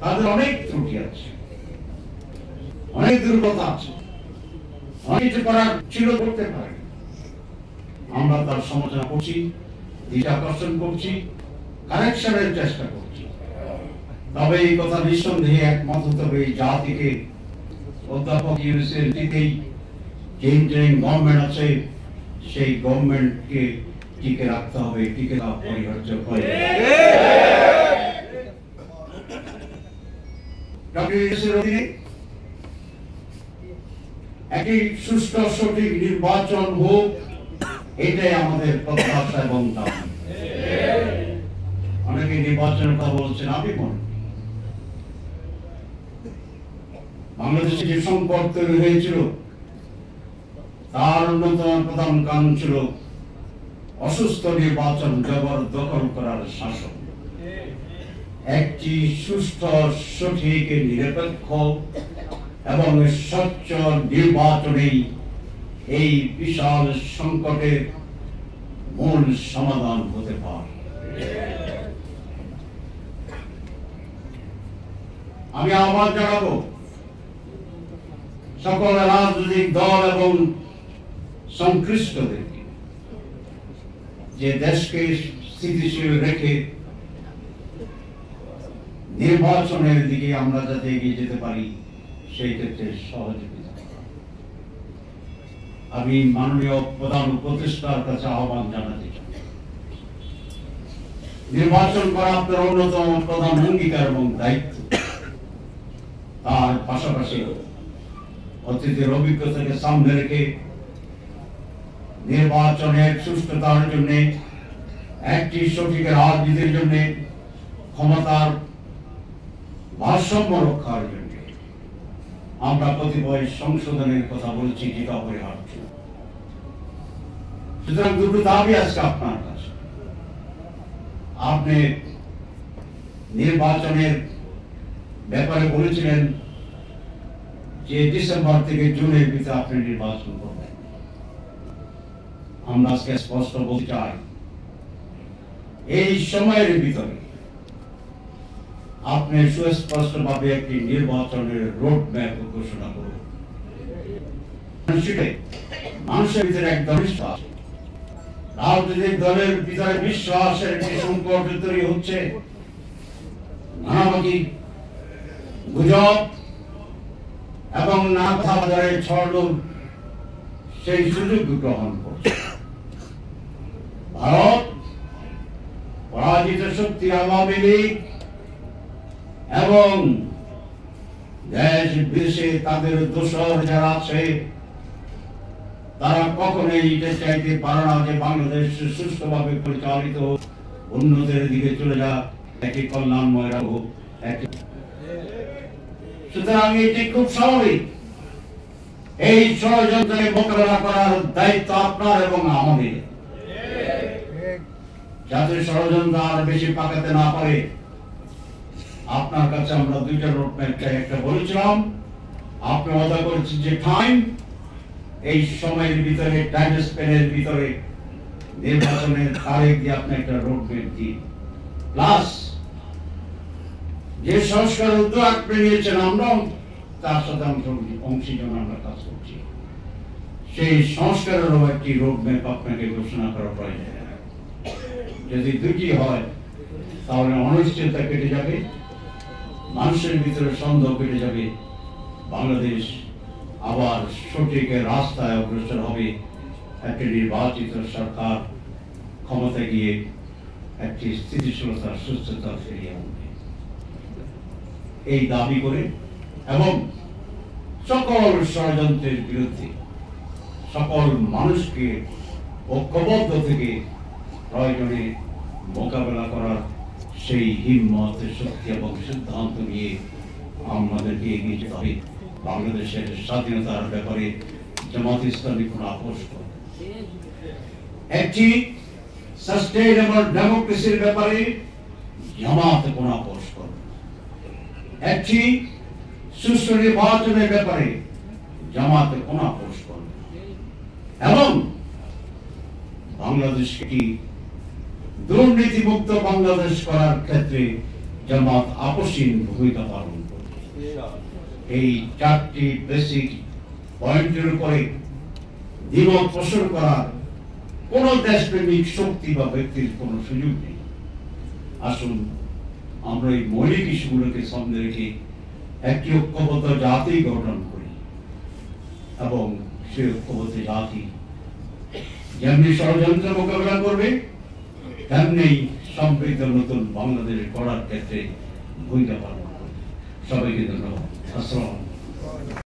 তাদের অনেক ত্রুটি আছে, অনেক দুর্বলতা আছে, অনেক কিছু করার ছিল, করতে পারে। আমরা তার সমালোচনা করছি, দিশা আকর্ষণ করছি, কারেকশনের চেষ্টা করছি। তবে এই কথা নিঃসন্দেহে একমত হতে হবে, এই জাতিকে অধ্যাপক ইউনিভার্সিটিতেই যে ইন্টারিম গভর্নমেন্ট আছে সেই গভর্নমেন্টকে টিকে রাখতে হবে, টিকে রাখা অপরিহার্য হয়ে একটি সুষ্ঠু সঠিক নির্বাচন হোক, এটাই আমাদের প্রত্যাশা এবং দাবি। অনেকে নির্বাচনের কথা বলছেন, আমি মনে বাংলাদেশে যে সংকট তৈরি হয়েছিল তার অন্যতম প্রধান কারণ ছিল অসুস্থ নির্বাচন, জবরদখল করার শাসন। একটি সুষ্ঠু সঠিক নিরপেক্ষ এবং স্বচ্ছ নির্বাচনেই এই বিশাল সংকটের মূল সমাধান হতে পারে। আমি আহ্বান জানাবো সকল রাজনৈতিক দল এবং সংশ্লিষ্টদেরকে যে দেশকে স্থিতিশীল রেখে নির্বাচনের দিকে আমরা যাতে এগিয়ে যেতে পারি সেই ক্ষেত্রে সহযোগিতা। আমি মাননীয় প্রধান উপদেষ্টার কাছে আহ্বান জানাতে চাই, নির্বাচন করা আপনার অন্যতম প্রধান অঙ্গীকার এবং দায়িত্ব। তার পাশাপাশি অতীতের অভিজ্ঞতাকে সামনে রেখে নির্বাচনের সুষ্ঠুতার জন্য, একটি সঠিক রাজনীতির জন্য, ক্ষমতার ভারসাম্য রক্ষার জন্য আমরা কতিপয় সংশোধনের কথা বলছি, যেটা অপরিহার্য। সুতরাং দুটো দাবি আজকে আপনার কাছে। আপনি নির্বাচনের ব্যাপারে বলেছিলেন যে ডিসেম্বর থেকে জুনের ভিতরে আপনি নির্বাচন করবেন। আমরা আজকে স্পষ্ট বলতে চাই, এই সময়ের ভিতরে আপনি সুস্পষ্টভাবে একটি নির্বাচনের রোড ম্যাপ ঘোষণা করুন। মানুষের ভিতরে এক বিশ্বাস, রাজনৈতিক দলের ভিতরে বিশ্বাসের একটি সংকট তৈরি হচ্ছে। নানাবাকি গুজব এবং না কথা বাজারে ছড়ানো সেই সুযোগ গ্রহণ করছে। ভারত, পরাজিত শক্তি আওয়ামী লীগ এবং দেশ বিদেশে তাদের দোসর যারা আছে, তারা কখনোই এটা চাইতে পারে না যে বাংলাদেশ সুষ্ঠুভাবে পরিচালিত, উন্নতির দিকে চলে যাক, একটি কল্যাণময় হোক। সুতরাং এটি খুব স্বাভাবিক, এই ষড়যন্ত্রকে মোকাবেলা করার দায়িত্ব আপনার এবং আমাদের। যাতে ষড়যন্ত্র আর বেশি পাকাতে না পারে, আপনার কাছে আমরা দুইটা রোডম্যাপ চাই। একটা বলেছিলাম, আপনি ওয়াদা করেছেন যে টাইম, এই সময়ের ভিতরে, টাইম স্প্যানের ভিতরে নির্বাচনের তারিখ দিয়ে আপনি একটা রোডম্যাপ দিন। প্লাস যে সংস্কার উদ্যোগ আপনি নিয়েছেন, আমরাও তার সাথে অংশীজন আমরা কাজ করছি। সেই সংস্কারেরও একটি রোডম্যাপ আপনাকে ঘোষণা করা প্রয়োজন। যদি দুটি হয় তাহলে অনিশ্চয়তা কেটে যাবে, মানুষের ভিতরে সন্দেহ কেটে যাবে, বাংলাদেশ আবার সঠিক রাস্তায় অগ্রসর হবে, একটি নির্বাচিত সরকার ক্ষমতায় গিয়ে একটি স্থিতিশীলতা, সুস্থতা ফিরিয়ে আনবে। এই দাবি করে এবং সকল ষড়যন্ত্রের বিরুদ্ধে সকল মানুষকে ঐক্যবদ্ধ থেকে প্রয়োজনে মোকাবেলা করার সেই হিম্মত, শক্তি এবং সিদ্ধান্ত নিয়ে আমাদেরকে এগিয়ে যেতে হবে। বাংলাদেশের স্বাধীনতার ব্যাপারে জামাত ইসলামী কোনো আপোষ করে, একটি সাস্টেইনেবল ডেমোক্রেসির ব্যাপারে জামাত কোনো আপোষ করে, একটি সুষ্ঠু নির্বাচনের ব্যাপারে জামাত কোনো আপোষ করে, এবং বাংলাদেশকে দুর্নীতিমুক্ত বাংলাদেশ করার ক্ষেত্রে জামাত আপসহীন ভূমিকা পালন করবে। এই 4টি বেসিক পয়েন্টের উপরে দ্বিমত পোষণ করার কোন দেশপ্রেমিক শক্তি বা ব্যক্তির কোন সুযোগ নেই। আসুন আমরা এই মৌলিক ইস্যুগুলোকে সামনে রেখে একটি ঐক্যবদ্ধ জাতি গঠন করি এবং সেই ঐক্যবদ্ধ জাতি যেমনি ষড়যন্ত্র মোকাবেলা করবে তেমনি সমৃদ্ধ নতুন বাংলাদেশ গড়ার ক্ষেত্রে ভূমিকা পালন করবে। সবাইকে ধন্যবাদ। আসসালামু আলাইকুম।